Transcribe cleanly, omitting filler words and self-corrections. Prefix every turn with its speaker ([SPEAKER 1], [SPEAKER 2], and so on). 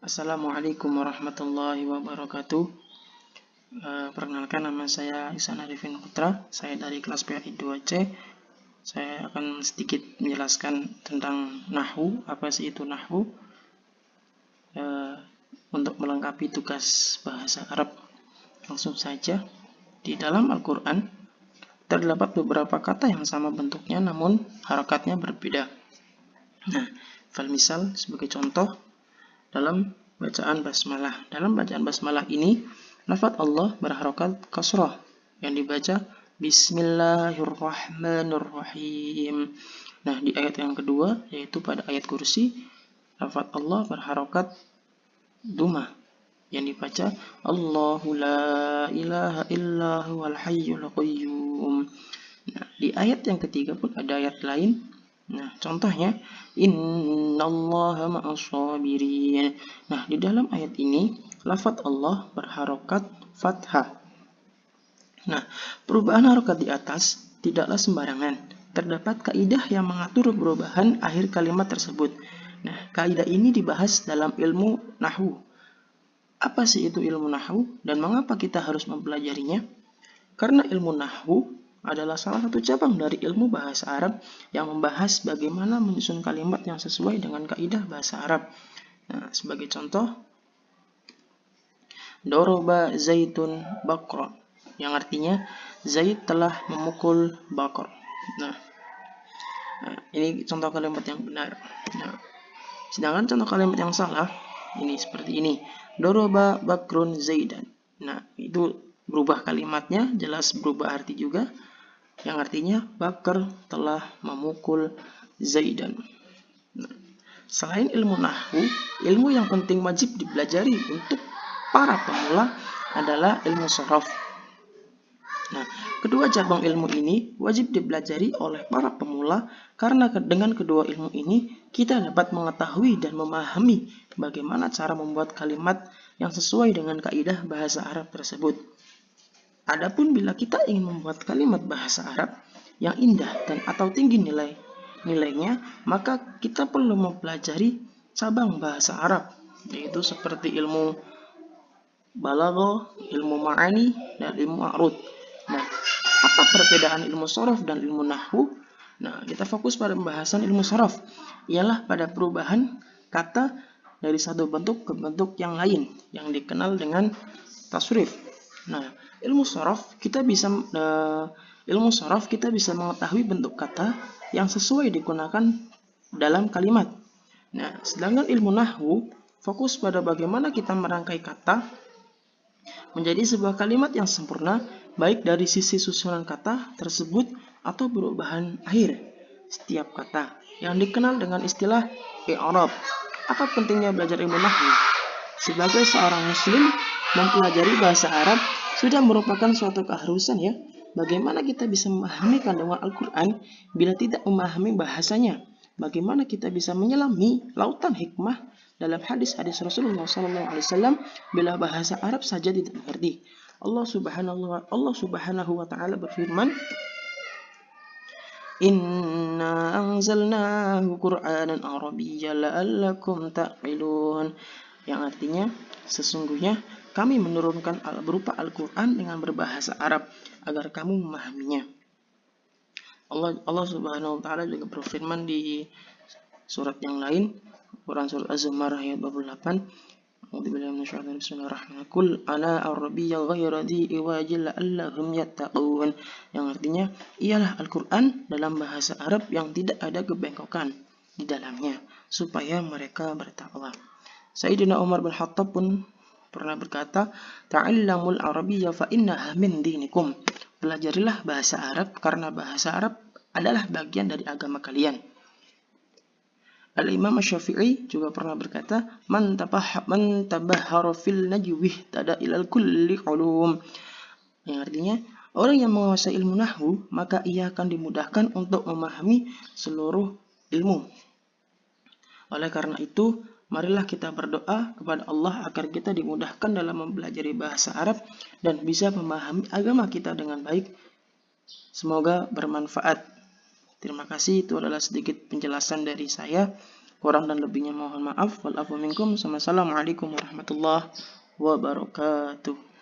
[SPEAKER 1] Assalamualaikum warahmatullahi wabarakatuh. Perkenalkan, nama saya Ihsan Arifin Putra. Saya dari kelas PAI 2C. Saya akan sedikit menjelaskan tentang nahwu. Apa sih itu nahwu? Untuk melengkapi tugas bahasa Arab, langsung saja. Di dalam Al-Quran terdapat beberapa kata yang sama bentuknya namun harakatnya berbeda. Nah, misal sebagai contoh, dalam bacaan basmalah. Dalam bacaan basmalah ini, lafaz Allah berharokat kasrah yang dibaca Bismillahirrahmanirrahim. Nah, di ayat yang kedua, yaitu pada ayat kursi, lafaz Allah berharokat dumah yang dibaca Allahu la ilaha illa huwal hayyul qayyum. Nah, di ayat yang ketiga pun ada ayat lain. Nah, contohnya innallaha ma'as-sabirin. Nah, di dalam ayat ini lafaz Allah berharokat fathah. Nah, perubahan harokat di atas tidaklah sembarangan. Terdapat kaidah yang mengatur perubahan akhir kalimat tersebut. Nah, kaidah ini dibahas dalam ilmu nahwu. Apa sih itu ilmu nahwu dan mengapa kita harus mempelajarinya? Karena ilmu nahwu adalah salah satu cabang dari ilmu bahasa Arab yang membahas bagaimana menyusun kalimat yang sesuai dengan kaidah bahasa Arab. Nah, sebagai contoh, Doroba Zaitun Bakra, yang artinya Zaid telah memukul Bakar. Nah, ini contoh kalimat yang benar. Nah, sedangkan contoh kalimat yang salah ini seperti ini. Doroba Bakrun Zaidan. Nah, itu berubah kalimatnya, jelas berubah arti juga, yang artinya Bakar telah memukul Zaidan. Nah, selain ilmu nahwu, ilmu yang penting wajib dipelajari untuk para pemula adalah ilmu shorof. Nah, kedua cabang ilmu ini wajib dipelajari oleh para pemula karena dengan kedua ilmu ini kita dapat mengetahui dan memahami bagaimana cara membuat kalimat yang sesuai dengan kaidah bahasa Arab tersebut. Adapun bila kita ingin membuat kalimat bahasa Arab yang indah dan atau tinggi nilainya, maka kita perlu mempelajari cabang bahasa Arab, yaitu seperti ilmu balaghah, ilmu ma'ani, dan ilmu a'rud. Nah, apa perbedaan ilmu shorof dan ilmu nahwu? Nah, kita fokus pada pembahasan ilmu shorof. Ialah pada perubahan kata dari satu bentuk ke bentuk yang lain, yang dikenal dengan tasrif. Nah, ilmu shorof kita bisa mengetahui bentuk kata yang sesuai digunakan dalam kalimat. Nah, sedangkan ilmu nahwu fokus pada bagaimana kita merangkai kata menjadi sebuah kalimat yang sempurna, baik dari sisi susunan kata tersebut atau perubahan akhir setiap kata, yang dikenal dengan istilah i'rab. Apa pentingnya belajar ilmu nahwu? Sebagai seorang muslim, mempelajari bahasa Arab sudah merupakan suatu keharusan, ya. Bagaimana kita bisa memahami kandungan Al-Quran bila tidak memahami bahasanya? Bagaimana kita bisa menyelami lautan hikmah dalam hadis-hadis Rasulullah SAW bila bahasa Arab saja tidak mengerti? Allah Subhanahu wa Ta'ala berfirman, Inna anzalnahu Qur'anan Arabiyyan la'allakum ta'qilun, yang artinya sesungguhnya kami menurunkan berupa Al-Quran dengan berbahasa Arab agar kamu memahaminya. Allah Subhanahu wa Ta'ala juga berfirman di surat yang lain, Quran surat Az-Zumar ayat 28, Bismillahirrahmanirrahim. Qul ana arabiyya ghayra dhi iwajil la'allahum yattaqun, yang artinya ialah Al-Quran dalam bahasa Arab yang tidak ada kebengkokan di dalamnya supaya mereka bertakwa. Sayyidina Umar bin Khattab pun pernah berkata, Ta'allamul arabiyya fa innaha min dinikum. Pelajarilah bahasa Arab karena bahasa Arab adalah bagian dari agama kalian. Al-Imam Syafi'i juga pernah berkata, Man tabahhara fil najwih tada ilal kulli ulum, yang artinya orang yang menguasai ilmu nahwu maka ia akan dimudahkan untuk memahami seluruh ilmu. Oleh karena itu, marilah kita berdoa kepada Allah agar kita dimudahkan dalam mempelajari bahasa Arab dan bisa memahami agama kita dengan baik. Semoga bermanfaat. Terima kasih, itu adalah sedikit penjelasan dari saya. Kurang dan lebihnya mohon maaf. Wal afu minkum. Assalamualaikum warahmatullahi wabarakatuh.